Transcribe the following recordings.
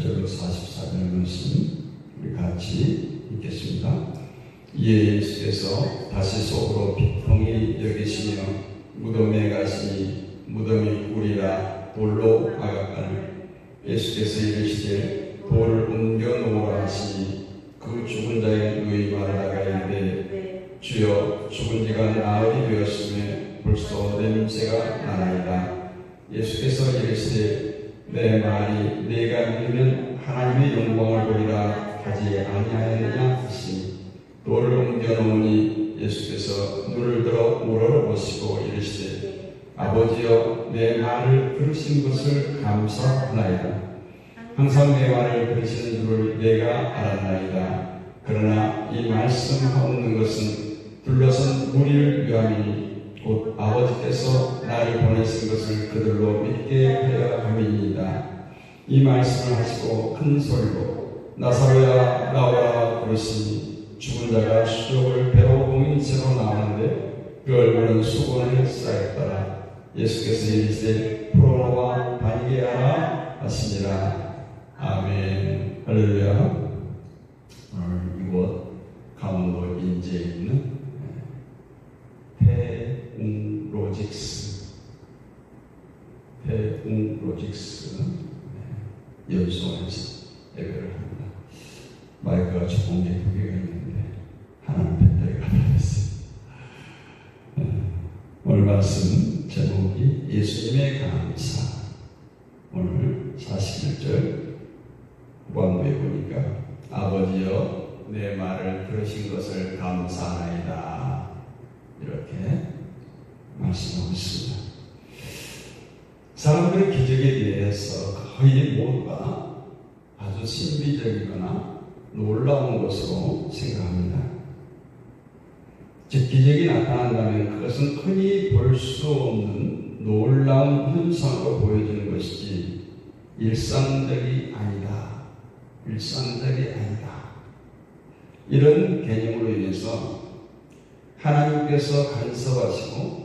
38절로 44절 말씀 우리 같이 읽겠습니다. 이에 예수께서 다시 속으로 비통히 여기시며 무덤에 가시니 무덤이 꿀이라 돌로 아각가를 예수께서 이르시되 돌을 옮겨 놓으라 하시니 그 죽은 자의 누이 말하다가 이르되 주여 죽은 지가 나흘이 되었으며 벌써 냄새가 나나이다. 예수께서 이르시되 내 말이 내가 믿으면 하나님의 영광을 보리라 하지 아니하였느냐 하시니 돌을 옮겨 놓으니 예수께서 눈을 들어 우러러보시고 이르시되 아버지여 내 말을 들으신 것을 감사하나이다. 항상 내 말을 들으시는 줄을 내가 알았나이다. 그러나 이 말씀하옵는 것은 둘러선 무리를 위함이니 곧 아버지께서 나를 보내신 것을 그들로 믿게 하여 함이니이다. 이 말씀을 하시고 큰 소리로 나사로야 나오라 부르시니 죽은 자가 수족을 배로 옮긴 채로 나오는데 그 얼굴은 수건에 쌓였더라. 예수께서 이르시되 풀어놓아 다니게 하라 하시니라. 아멘. 할렐루야. 오늘 이곳 강원도 인제에 있는 태웅로직스 연수원에서 예배를 합니다. 마이크가 조금 두 개가 있는데 하나는 배터리가 달렸어요. 오늘 말씀 제목이 예수님의 감사. 오늘 41절 후반부에 보니까 아버지여 내 말을 들으신 것을 감사하나이다. 이렇게 말씀하고 있습니다. 사람들의 기적에 대해서 거의 모두가 아주 신비적이거나 놀라운 것으로 생각합니다. 즉 기적이 나타난다면 그것은 흔히 볼 수 없는 놀라운 현상으로 보여지는 것이지 일상적이 아니다. 이런 개념으로 인해서 하나님께서 간섭하시고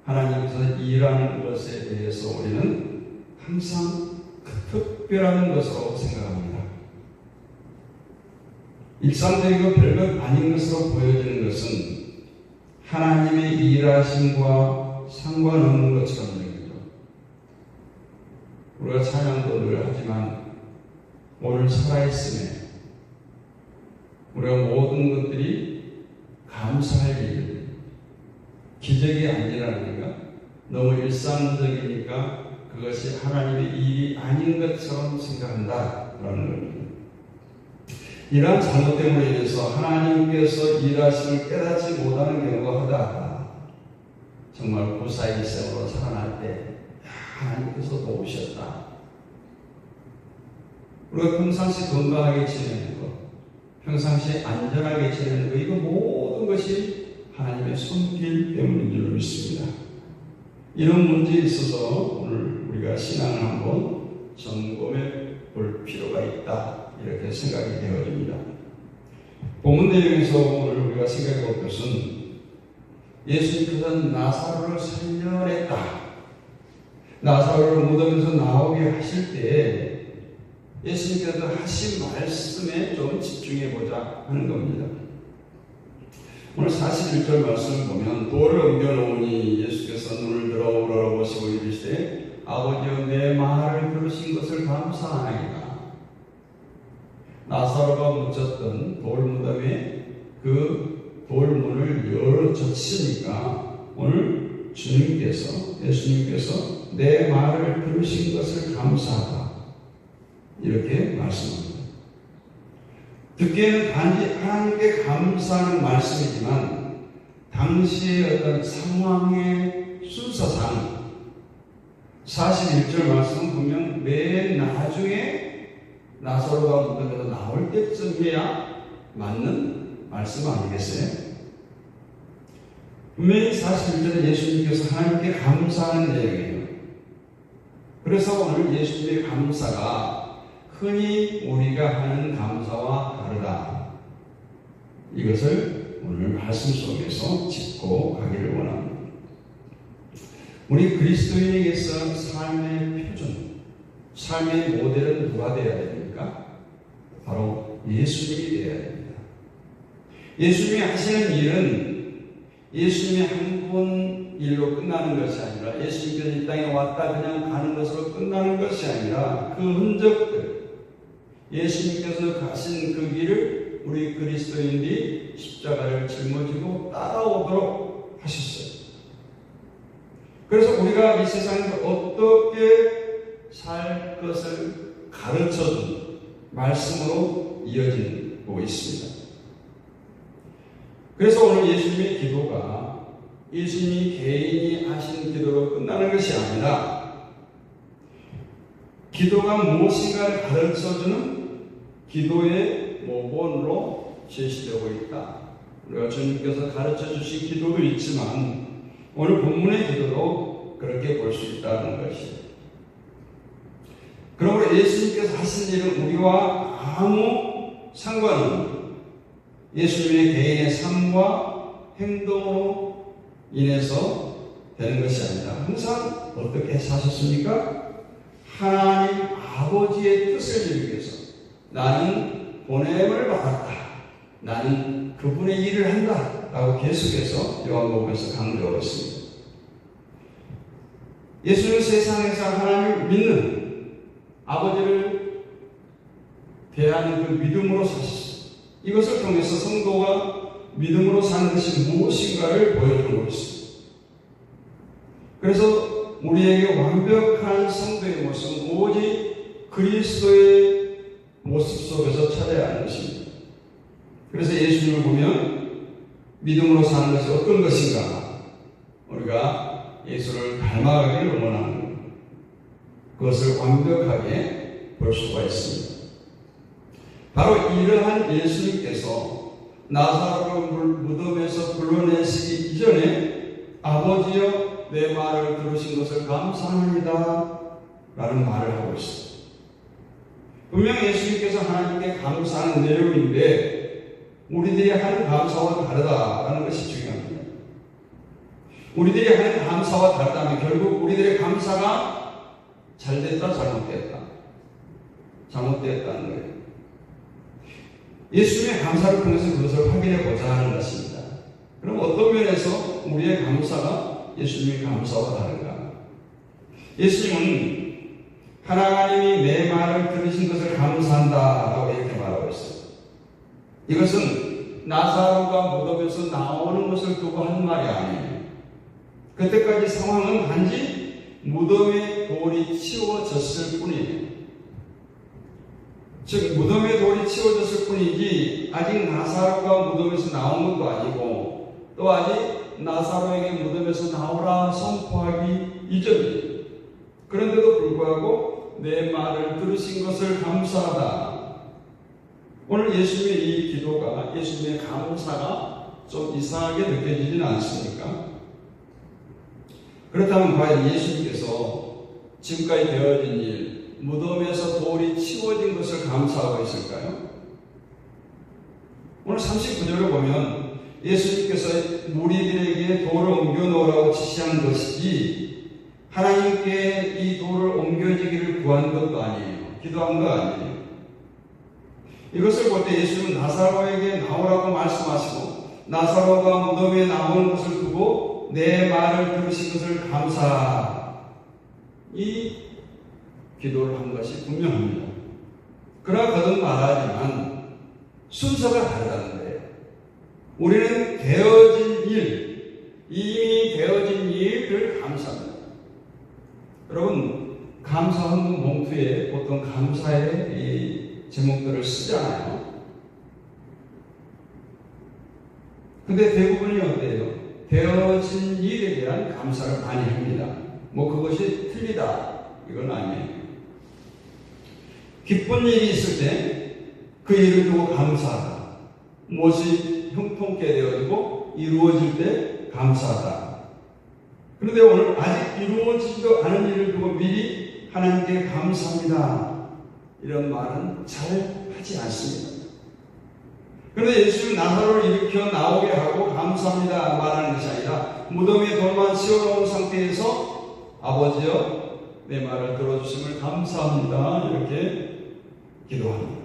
하나님께서 일하는 것에 대해서 우리는 항상 특별한 것으로 생각합니다. 일상적이고 별것 아닌 것으로 보여지는 것은 하나님의 일하심과 상관없는 것처럼 여기죠. 우리가 찬양도 늘 하지만 오늘 살아있음에 우리가 모든 것들이 감사할 일, 기적이 아니라니까 너무 일상적이니까 그것이 하나님의 일이 아닌 것처럼 생각한다라는 겁니다. 이러한 잘못 때문에 인해서 하나님께서 일하심을 깨닫지 못하는 경우가 허다하다. 정말 구사일생으로 살아날 때 하나님께서 도우셨다. 우리가 평상시 건강하게 지내는 것, 평상시 안전하게 지내는 것, 이거 모든 것이 하나님의 손길 때문인 줄 믿습니다. 이런 문제에 있어서 오늘 우리가 신앙을 한번 점검해 볼 필요가 있다. 이렇게 생각이 되어집니다. 본문 내용에서 오늘 우리가 생각해 볼 것은 예수님께서는 나사로를 살려냈다. 나사로를 무덤에서 나오게 하실 때 예수님께서 하신 말씀에 좀 집중해 보자 하는 겁니다. 오늘 41절 말씀을 보면 돌을 옮겨 놓으니 예수께서 눈을 들어 우러러보시고 이르시되 아버지여 내 말을 들으신 것을 감사하나이다. 나사로가 묻혔던 돌무덤에 그 돌문을 열어 젖히니까 오늘 예수님께서 내 말을 들으신 것을 감사하다. 이렇게 말씀합니다. 듣기에는 단지 하나님께 감사하는 말씀이지만 당시의 어떤 상황의 순서상 41절 말씀은 분명 맨 나중에 나사로가 무덤에서 나올 때쯤 해야 맞는 말씀 아니겠어요? 분명히 41절에 예수님께서 하나님께 감사하는 내용이에요. 그래서 오늘 예수님의 감사가 흔히 우리가 하는 감사와 다르다. 이것을 오늘 말씀 속에서 짚고 가기를 원합니다. 우리 그리스도인에게서 삶의 표준, 삶의 모델은 누가 되어야 됩니까? 예수님이 되어야 됩니다. 예수님이 하시는 일은 예수님이 한 분 일로 끝나는 것이 아니라 예수님께서 이 땅에 왔다 그냥 가는 것으로 끝나는 것이 아니라 그 흔적들, 예수님께서 가신 그 길을 우리 그리스도인들이 십자가를 짊어지고 따라오도록 하셨어요. 그래서 우리가 이 세상에서 어떻게 살 것을 가르쳐준 말씀으로 이어지고 있습니다. 그래서 오늘 예수님의 기도가 예수님이 개인이 하신 기도로 끝나는 것이 아니라 기도가 무엇인가를 가르쳐주는 기도의 모본으로 제시되고 있다. 우리가 주님께서 가르쳐 주신 기도도 있지만 오늘 본문의 기도도 그렇게 볼 수 있다는 것이에요. 그러므로 예수님께서 하신 일은 우리와 아무 상관없는 예수님의 개인의 삶과 행동으로 인해서 되는 것이 아니라 항상 어떻게 사셨습니까? 하나님 아버지의 뜻을 이루기 위해서 나는 보냄을 받았다. 나는 그분의 일을 한다. 라고 계속해서 요한복음에서 강조하고 있습니다. 예수는 세상에서 하나님을 믿는 아버지를 대하는 그 믿음으로 사셨습니다. 이것을 통해서 성도가 믿음으로 사는 것이 무엇인가를 보여주고 있습니다. 그래서 우리에게 완벽한 성도의 모습은 오직 그리스도의 모습 속에서 찾아야 하는 것입니다. 그래서 예수님을 보면 믿음으로 사는 것이 어떤 것인가? 우리가 예수를 닮아가기를 원하는 그것을 완벽하게 볼 수가 있습니다. 바로 이러한 예수님께서 나사로를 무덤에서 불러내시기 이전에 아버지여 내 말을 들으신 것을 감사합니다 라는 말을 하고 있습니다. 분명 예수님께서 하나님께 감사하는 내용인데 우리들이 하는 감사와 다르다라는 것이 중요합니다. 우리들이 하는 감사와 다르다면 결국 우리들의 감사가 잘됐다 잘못됐다는 거예요. 예수님의 감사를 통해서 그것을 확인해 보자 하는 것입니다. 그럼 어떤 면에서 우리의 감사가 예수님의 감사와 다른가? 예수님은 하나님이 내 말을 들으신 것을 감사한다 라고 이렇게 말하고 있어요. 이것은 나사로가 무덤에서 나오는 것을 두고 한 말이 아니에요. 그때까지 상황은 단지 무덤의 돌이 치워졌을 뿐이에요. 즉 무덤의 돌이 치워졌을 뿐이지 아직 나사로가 무덤에서 나온 것도 아니고 또 아직 나사로에게 무덤에서 나오라 선포하기 이전이에요. 그런데도 불구하고 내 말을 들으신 것을 감사하다. 오늘 예수님의 이 기도가 예수님의 감사가 좀 이상하게 느껴지지는 않습니까? 그렇다면 과연 예수님께서 지금까지 되어진 일 무덤에서 돌이 치워진 것을 감사하고 있을까요? 오늘 39절을 보면 예수님께서 무리들에게 돌을 옮겨 놓으라고 지시한 것이지 하나님께 이 돌을 옮겨지기를 구한 것도 아니에요. 기도한 거 아니에요. 이것을 볼 때 예수님은 나사로에게 나오라고 말씀하시고 나사로가 무덤에 나오는 것을 두고 내 말을 들으신 것을 감사 이 기도를 한 것이 분명합니다. 그러나 거듭 말하지만 순서가 다르다는 거예요. 우리는 되어진 일, 이미 되어진 일을 감사합니다. 여러분, 감사 헌금 봉투에 보통 감사의 이 제목들을 쓰잖아요. 근데 대부분이 어때요? 되어진 일에 대한 감사를 많이 합니다. 뭐 그것이 틀리다 이건 아니에요. 기쁜 일이 있을 때 그 일을 두고 감사하다. 무엇이 형통케 되어지고 이루어질 때 감사하다. 그런데 오늘 아직 이루어지지도 않은 일을 두고 미리 하나님께 감사합니다. 이런 말은 잘 하지 않습니다. 그런데 예수님은 나사로를 일으켜 나오게 하고 감사합니다 말하는 것이 아니라 무덤에 돌만 치워놓은 상태에서 아버지여 내 말을 들어주심을 감사합니다 이렇게 기도합니다.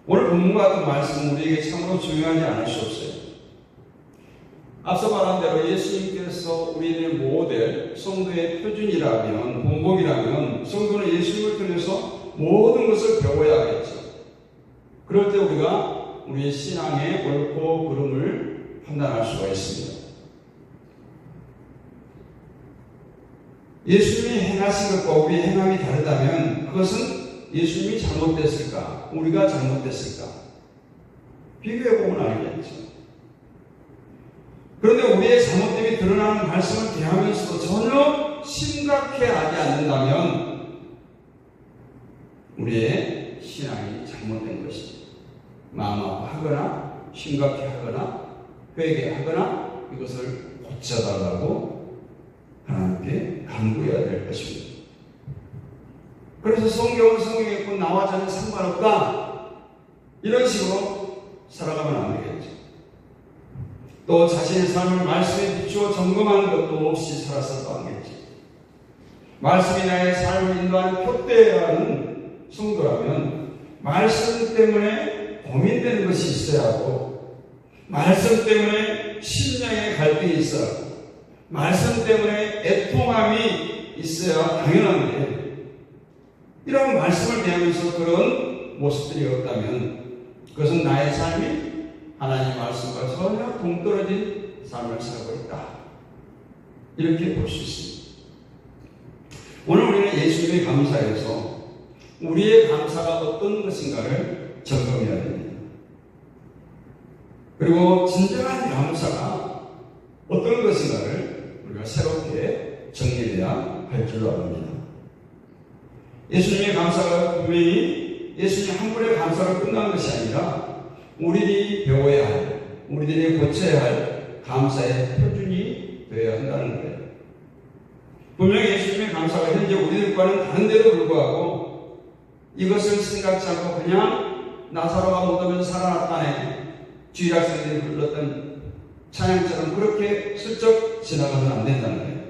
오늘 본문과 같은 말씀은 우리에게 참으로 중요하지 않을 수 없어요. 앞서 말한 대로 예수님께서 우리의 모델, 성도의 표준이라면, 본보기라면 성도는 예수님을 통해서 모든 것을 배워야겠죠. 그럴 때 우리가 우리의 신앙의 옳고 그름을 판단할 수가 있습니다. 예수님이 행하신 것과 우리의 행함이 다르다면 그것은 예수님이 잘못됐을까? 우리가 잘못됐을까? 비교해보면 알겠죠. 그런데 우리의 잘못됨이 드러나는 말씀을 대하면서도 전혀 심각해하지 않는다면 우리의 신앙이 잘못된 것이죠. 마음 아파하거나 심각해하거나 회개하거나 이것을 고쳐달라고 하나님께 간구해야 될 것입니다. 그래서 성경은 성경에 있고 나와 전혀 상관없다. 이런 식으로 살아가면 안 되겠죠. 또 자신의 삶을 말씀에 비추어 점검하는 것도 없이 살아서도 안 되겠죠. 말씀이 나의 삶을 인도하는 표대해야 하는 성도라면 말씀 때문에 고민되는 것이 있어야 하고, 말씀 때문에 심령의 갈등이 있어야 하고, 말씀 때문에 애통함이 있어야 당연한데, 이런 말씀을 대하면서 그런 모습들이 없다면 그것은 나의 삶이 하나님의 말씀과 전혀 동떨어진 삶을 살고 있다. 이렇게 볼 수 있습니다. 오늘 우리는 예수님의 감사에서 우리의 감사가 어떤 것인가를 점검해야 됩니다. 그리고 진정한 감사가 어떤 것인가를 우리가 새롭게 정리해야 할 줄로 압니다. 예수님의 감사가 분명히 예수님 한 분의 감사가 끝난 것이 아니라 우리들이 배워야 할, 우리들이 고쳐야 할 감사의 표준이 되어야 한다는 거예요. 분명히 예수님의 감사가 현재 우리들과는 다른데도 불구하고 이것을 생각지 않고 그냥 나사로가 못 오면 살아났다네, 주일학생들이 불렀던 찬양처럼 그렇게 슬쩍 지나가면 안 된다는 거예요.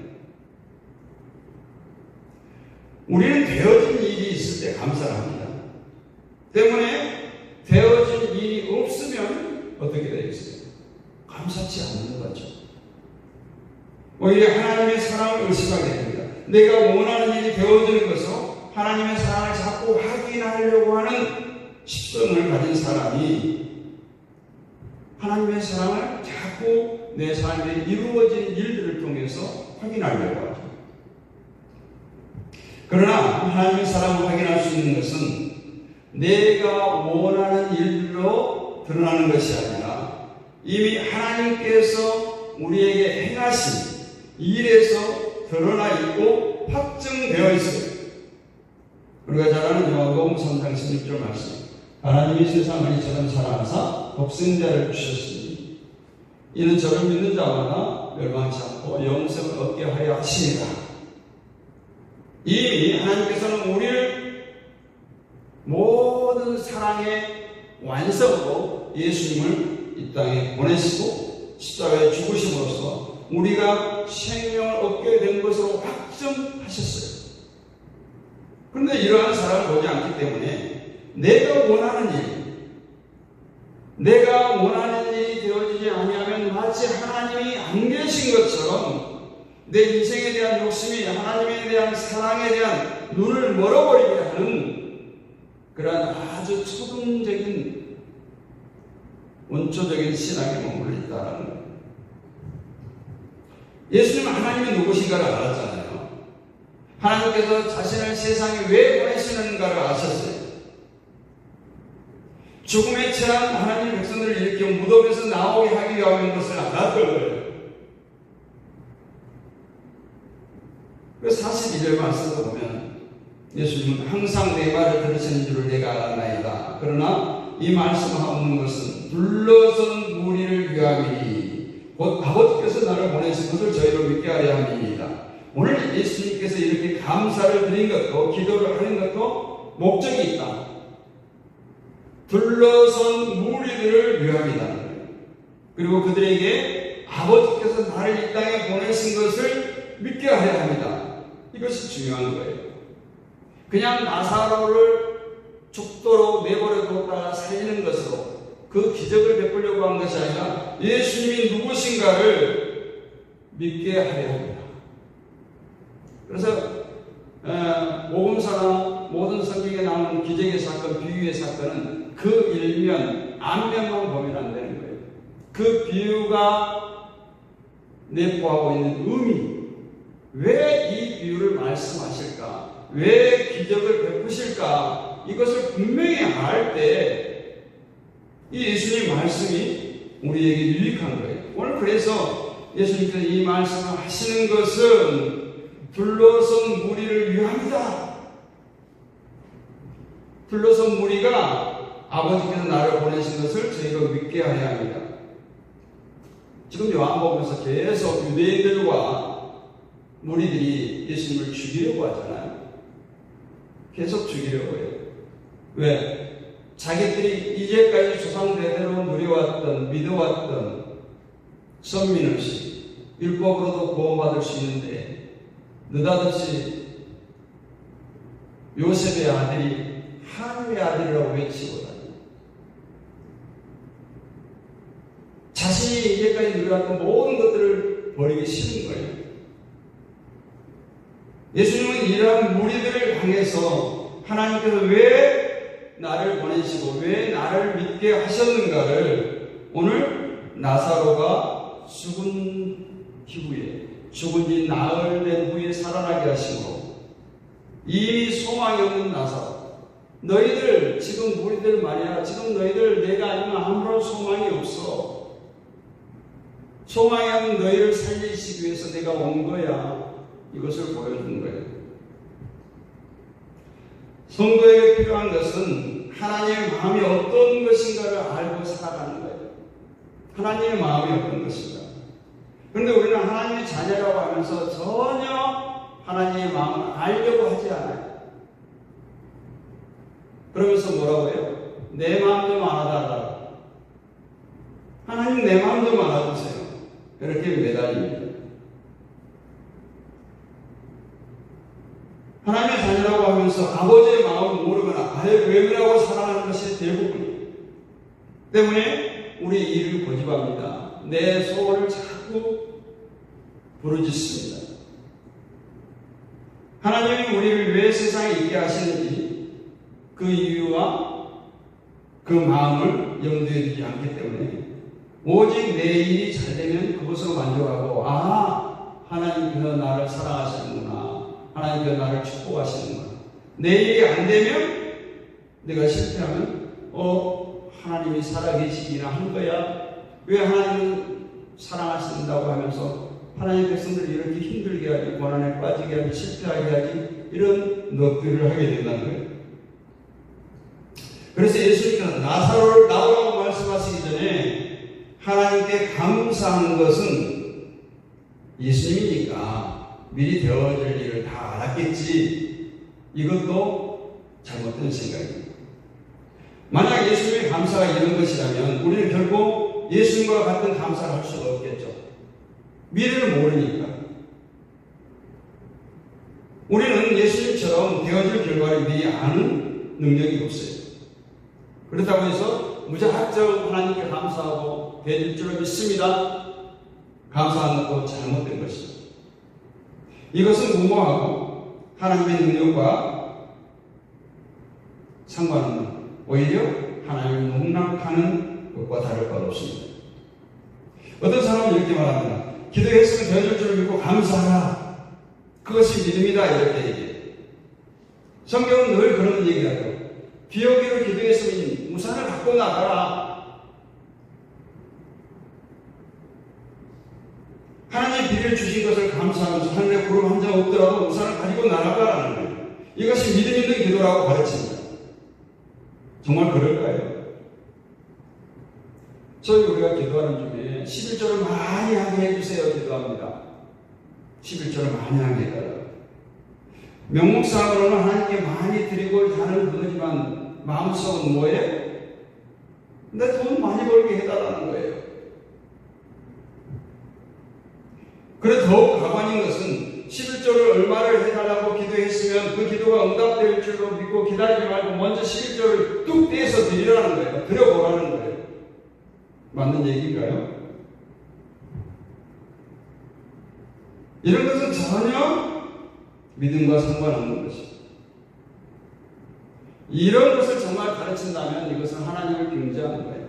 우리는 되어진 일이 있을 때 감사를 합니다. 때문에 되어진 일이 없으면 어떻게 되겠어요? 감사치 않는 거죠. 오히려 하나님의 사랑을 의식하게 됩니다. 내가 원하는 일이 되어지는 것은 하나님의 사랑을 자꾸 확인하려고 하는 식성을 가진 사람이 하나님의 사랑을 자꾸 내 삶에 이루어진 일들을 통해서 확인하려고 하죠. 그러나 하나님의 사랑을 확인할 수 있는 것은 내가 원하는 일로 드러나는 것이 아니라 이미 하나님께서 우리에게 행하신 일에서 드러나 있고 확증되어 있어요. 우리가 잘 아는 요한복음 3장 16절 말씀. 하나님이 세상을 이처럼 사랑하사 독생자를 주셨으니 이는 저를 믿는 자마다 멸망치 않고 영생을 얻게 하여 하시니라. 이미 하나님께서는 우리를 모든 사랑의 완성으로 예수님을 이 땅에 보내시고 십자가에 죽으심으로써 우리가 생명을 얻게 된 것으로 확정하셨어요. 그런데 이러한 사랑을 보지 않기 때문에 내가 원하는 일이 되어지지 아니하면 마치 하나님이 안 계신 것처럼 내 인생에 대한 욕심이 하나님에 대한 사랑에 대한 눈을 멀어버리게 하는 그러한 아주 초등적인 원초적인 신앙에 머물러 있다는 거예요. 예수님은 하나님이 누구신가를 알았잖아요. 하나님께서 자신을 세상에 왜 보내시는가를 아셨어요. 죽음에 처한 하나님의 백성들을 일으켜 무덤에서 나오게 하기 위한 것을 알았던 거예요. 그래서 42절 말씀을 보면 예수님은 항상 내 말을 들으시는 줄을 내가 알았나이다. 그러나 이 말씀하는 것은 둘러선 무리를 위함이니 곧 아버지께서 나를 보내신 것을 저희로 믿게 하려 함이니이다. 오늘 예수님께서 이렇게 감사를 드린 것도 기도를 하는 것도 목적이 있다. 둘러선 무리들을 위함이다. 그리고 그들에게 아버지께서 나를 이 땅에 보내신 것을 믿게 하려 합니다. 이것이 중요한 거예요. 그냥 나사로를 죽도록 내버려 뒀다가 살리는 것으로 그 기적을 베풀려고 한 것이 아니라 예수님이 누구신가를 믿게 하려 합니다. 그래서 복음서나 모든 성경에 나오는 기적의 사건, 비유의 사건은 그 일면, 앞면만 보면 안 되는 거예요. 그 비유가 내포하고 있는 의미, 왜 이 비유를 말씀하실까? 왜 기적을 베푸실까? 이것을 분명히 알 때 이 예수님 말씀이 우리에게 유익한 거예요. 오늘 그래서 예수님께서 이 말씀을 하시는 것은 둘러선 무리를 위함이다. 둘러선 무리가 아버지께서 나를 보내신 것을 저희가 믿게 하여야 합니다. 지금 요한복음에서 계속 유대인들과 무리들이 예수님을 죽이려고 하잖아요. 계속 죽이려고 해요. 왜? 자기들이 이제까지 조상대대로 누려왔던, 믿어왔던 선민의식, 율법으로도 구원받을 수 있는데 느닷없이 요셉의 아들이 하나님의 아들이라고 외치고 다니고 자신이 이제까지 누려왔던 모든 것들을 버리기 싫은 거예요. 예수님은 이러한 무리들을 향해서 하나님께서 왜 나를 보내시고 왜 나를 믿게 하셨는가를 오늘 나사로가 죽은 이후에, 죽은 지 나흘 된 후에 살아나게 하심으로 이미 소망이 없는 나사로, 너희들 지금 무리들 말이야, 지금 너희들 내가 아니면 아무런 소망이 없어. 소망이 없는 너희를 살리시기 위해서 내가 온 거야. 이것을 보여준 거예요. 성도에게 필요한 것은 하나님의 마음이 어떤 것인가를 알고 살아가는 거예요. 하나님의 마음이 어떤 것인가. 그런데 우리는 하나님의 자녀라고 하면서 전혀 하나님의 마음을 알려고 하지 않아요. 그러면서 뭐라고 해요? 내 마음 좀 알아달라. 하나님 내 마음 좀 알아주세요. 이렇게 매달립니다. 하나님의 자녀라고 하면서 아버지의 마음을 모르거나 아예 외면하고 살아가는 것이 대부분이에요. 때문에 우리 이를 고집합니다. 내 소원을 자꾸 부르짖습니다. 하나님이 우리를 왜 세상에 있게 하시는지 그 이유와 그 마음을 염두에 두지 않기 때문에 오직 내 일이 잘 되면 그것으로 만족하고 하나님께서 나를 사랑하시는구나. 하나님께서 나를 축복하시는구나. 내 일이 안 되면 내가 실패하면 하나님이 살아계시기나 한 거야. 왜 하나님은 사랑하신다고 하면서 하나님의 백성들을 이렇게 힘들게 하지, 고난에 빠지게 하지, 실패하게 하지, 이런 넋두리를 하게 된다는 거예요. 그래서 예수님께서 나사로를 나오라고 말씀하시기 전에 하나님께 감사한 것은 예수님이니까 미리 되어질 일을 다 알았겠지. 이것도 잘못된 생각입니다. 만약 예수님의 감사가 이런 것이라면 우리는 결코 예수님과 같은 감사를 할 수가 없겠죠. 미래를 모르니까. 우리는 예수님처럼 되어질 결과를 미리 아는 능력이 없어요. 그렇다고 해서 무작정 하나님께 감사하고 되질 줄을 믿습니다. 감사하는 것도 잘못된 것입니다. 이것은 무모하고 하나님의 능력과 상관없는, 오히려 하나님을 농락하는 것과 다를 바 없습니다. 어떤 사람은 이렇게 말합니다. 기도했으면 되어질 줄을 믿고 감사하라. 그것이 믿음이다. 이렇게 얘기해요. 성경은 늘 그런 얘기하죠. 비 오기를 기도했으면 우산을 갖고 나가라. 하나님 비를 주신 것을 감사하면서 하늘에 구름 한 장 없더라도 우산을 가지고 나가라는 거예요. 이것이 믿음 있는 기도라고 가르칩니다. 정말 그럴까요? 저희 우리가 기도하는 중에 11조를 많이 하게 해주세요 기도합니다. 11조를 많이 하게 해달라고. 명목상으로는 하나님께 많이 드리고 하는 그거지만 마음속은 뭐예요? 내 돈 많이 벌게 해달라는 거예요. 그래 더욱 가관인 것은 11조를 얼마를 해달라고 기도했으면 그 기도가 응답될 줄로 믿고 기다리지 말고 먼저 11조를 뚝 떼서 드리라는 거예요. 드려보라는 거예요. 맞는 얘기인가요? 이런 것은 전혀 믿음과 상관없는 것입니다. 이런 것을 정말 가르친다면 이것은 하나님을 경배하는 거예요.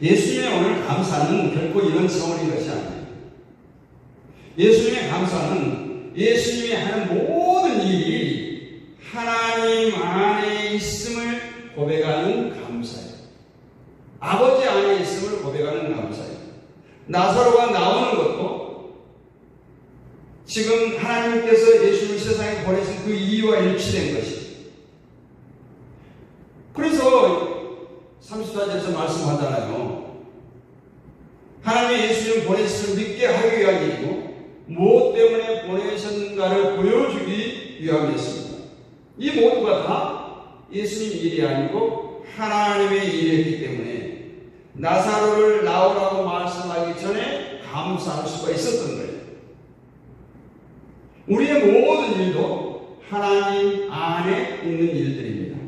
예수님의 오늘 감사는 결코 이런 차원인 것이 아니에요. 예수님의 감사는 예수님이 하는 모든 일이 하나님 안에 있음을 고백하는 감사예요. 아버지 안에 있음을 고백하는 감사예요. 나사로가 나오는 것도 지금 하나님께서 예수를 세상에 보내신 그 이유와 일치된 것이에요. 그래서 34절에서 말씀하잖아요. 하나님의 예수님 보내심을 믿게 하기 위한 일이고 무엇 때문에 보내셨는가를 보여주기 위함이었습니다. 이 모두가 다 예수님 일이 아니고 하나님의 일이었기 때문에 나사로를 나오라고 말씀하기 전에 감사할 수가 있었던 거예요. 우리의 모든 일도 하나님 안에 있는 일들입니다.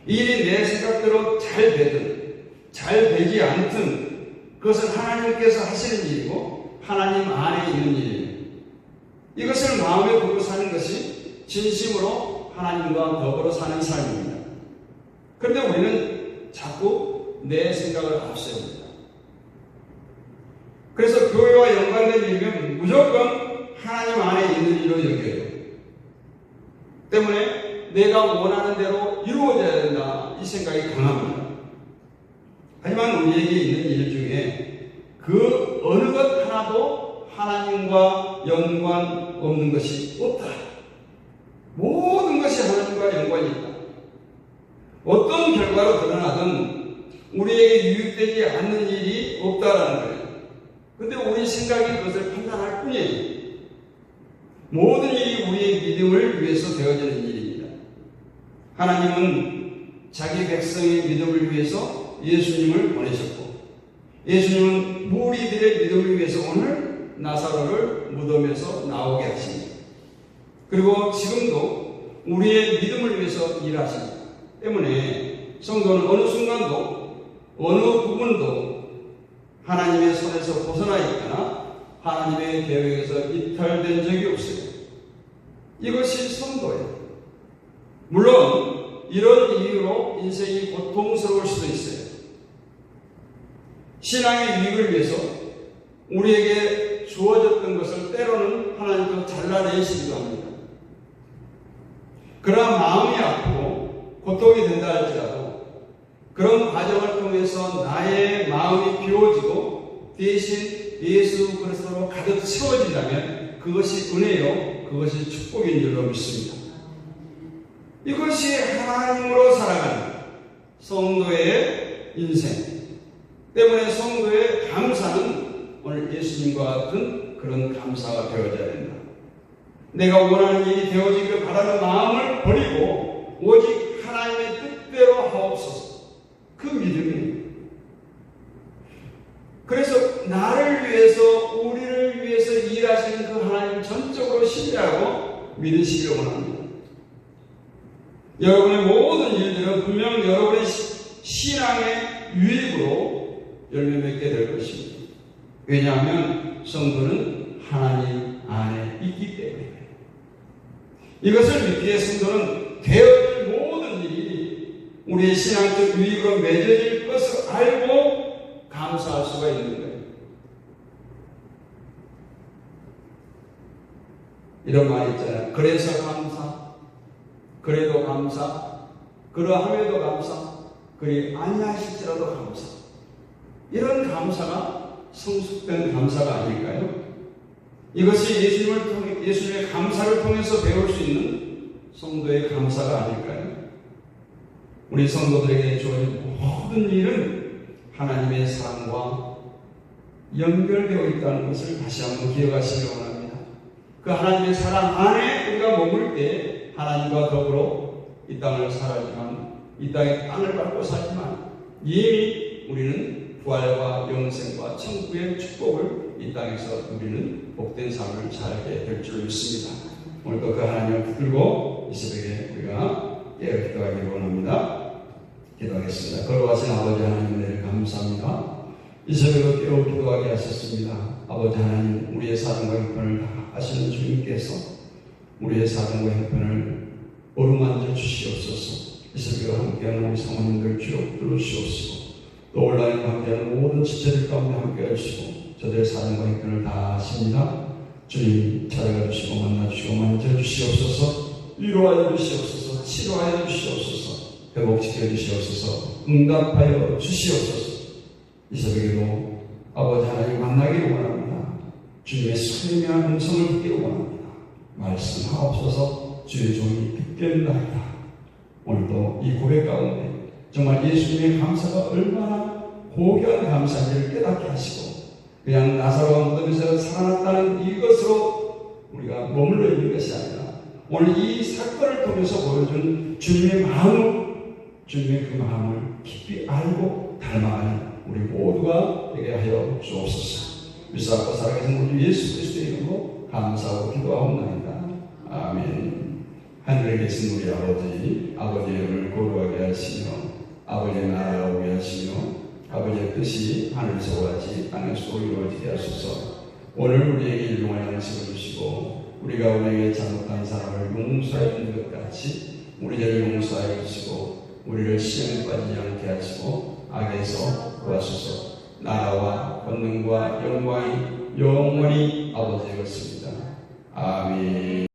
이 일이 내 생각대로 잘 되든 잘 되지 않든 그것은 하나님께서 하시는 일이고 하나님 안에 있는 일이에요. 이것을 마음에 두고 사는 것이 진심으로 하나님과 더불어 사는 삶입니다. 그런데 우리는 자꾸 내 생각을 앞세웁니다. 그래서 교회와 연관된 일이면 무조건 하나님 안에 있는 일로 여겨요. 때문에 내가 원하는 대로 이루어져야 된다 이 생각이 강합니다. 하지만 우리에게 있는 일 중에 그 어느 것 하나도 하나님과 연관 없는 것이 없다. 모든 것이 하나님과 연관이 있다. 어떤 결과로 드러나든 우리에게 유익되지 않는 일이 없다라는 거예요. 근데 우리 생각이 그것을 판단할 뿐이에요. 모든 일이 우리의 믿음을 위해서 되어지는 일입니다. 하나님은 자기 백성의 믿음을 위해서 예수님을 보내셨고 예수님은 무리들의 믿음을 위해서 오늘 나사로를 무덤에서 나오게 하십니다. 그리고 지금도 우리의 믿음을 위해서 일하십니다. 때문에 성도는 어느 순간도 어느 부분도 하나님의 손에서 벗어나 있거나 하나님의 계획에서 이탈된 적이 없어요. 이것이 성도예요. 물론 이런 이유로 인생이 고통스러울 수도 있어요. 신앙의 유익을 위해서 우리에게 주어졌던 것을 때로는 하나님도 잘라내시기도 합니다. 그러나 마음이 아프고 고통이 된다 할지라도 그런 과정을 통해서 나의 마음이 비워지고 대신 예수 그리스도로 가득 채워진다면 그것이 은혜요, 그것이 축복인 줄로 믿습니다. 이것이 하나님으로 살아가는 성도의 인생 때문에 성도의 감사는 오늘 예수님과 같은 그런 감사가 되어져야 된다. 내가 원하는 일이 되어지기를 바라는 마음을 버리고 오직 하나님의 뜻대로 하옵소서. 그 믿음이에요. 그래서 나를 위해서 우리를 위해서 일하시는 그 하나님 전적으로 신뢰하고 믿으시길 원합니다. 여러분의 모든 일들은 분명 여러분의 신앙의 유익으로 열매 맺게 될 것입니다. 왜냐하면 성도는 하나님 안에 있기 때문에 이것을 믿기에 성도는 되어질 모든 일이 우리의 신앙적 유익으로 맺어질 것을 알고 감사할 수가 있는 거예요. 이런 말이 있잖아요. 그래서 감사, 그래도 감사, 그러함에도 감사, 그리 아니하실지라도 감사. 이런 감사가 성숙된 감사가 아닐까요? 이것이 예수님의 감사를 통해서 배울 수 있는 성도의 감사가 아닐까요? 우리 성도들에게 주어진 모든 일은 하나님의 사랑과 연결되어 있다는 것을 다시 한번 기억하시기 원합니다. 그 하나님의 사랑 안에 우리가 머물 때 하나님과 더불어 이 땅을 살았지만 이 땅의 땅을 밟고 살지만 이미 우리는 부활과 영생과 천국의 축복을 이 땅에서 우리는 복된 삶을 살게 될 줄 믿습니다. 오늘도 그 하나님을 붙들고 이 새벽에 우리가 깨어 기도하기를 원합니다. 기도하겠습니다. 걸어가신 아버지 하나님 은혜를 감사합니다. 이 새벽에 깨어 기도하게 하셨습니다. 아버지 하나님, 우리의 사정과 형편을 다 아시는 주님께서 우리의 사정과 형편을 어루만져 주시옵소서. 이 새벽에 함께하는 우리 사모님들 주여 붙들어주시옵소서. 또 온라인 함께하는 모든 지체들 가운데 함께 하시고 저들의 사정과 형편을 다 아십니다. 주님 찾아가 주시고 만나 주시고 만져 주시옵소서. 위로하여 주시옵소서. 치료하여 주시옵소서. 회복시켜 주시옵소서. 응답하여 주시옵소서. 이 새벽에도 아버지 하나님 만나기를 원합니다. 주님의 선명한 음성을 듣기를 원합니다. 말씀하옵소서. 주의 종이 듣겠나이다. 오늘도 이 고백 가운데 정말 예수님의 감사가 얼마나 고귀한 감사인지를 깨닫게 하시고 그냥 나사로가 무덤에서 살아났다는 이것으로 우리가 머물러 있는 것이 아니라 오늘 이 사건을 통해서 보여준 주님의 마음을, 주님의 그 마음을 깊이 알고 닮아가는 우리 모두가 되게 하여 주옵소서. 믿사옵고 살아계신 우리 예수 그리스도의 이름으로 감사하고 기도하옵나이다. 아멘. 하늘에 계신 우리 아버지, 아버지의 이름을 거룩하게 하시며 아버지의 나라가 오게 하시며 아버지의 뜻이 하늘에서 같이 땅에서 이루어지게 하소서. 오늘 우리에게 일용할 양식을 주시고 우리가 우리에게 잘못한 사람을 용서해 주는 것 같이 우리 죄를 용서하여 주시고 우리를 시험에 빠지지 않게 하시고 악에서 구하소서. 나라와 권능과 영광이 영원히 아버지의 것입니다. 아멘.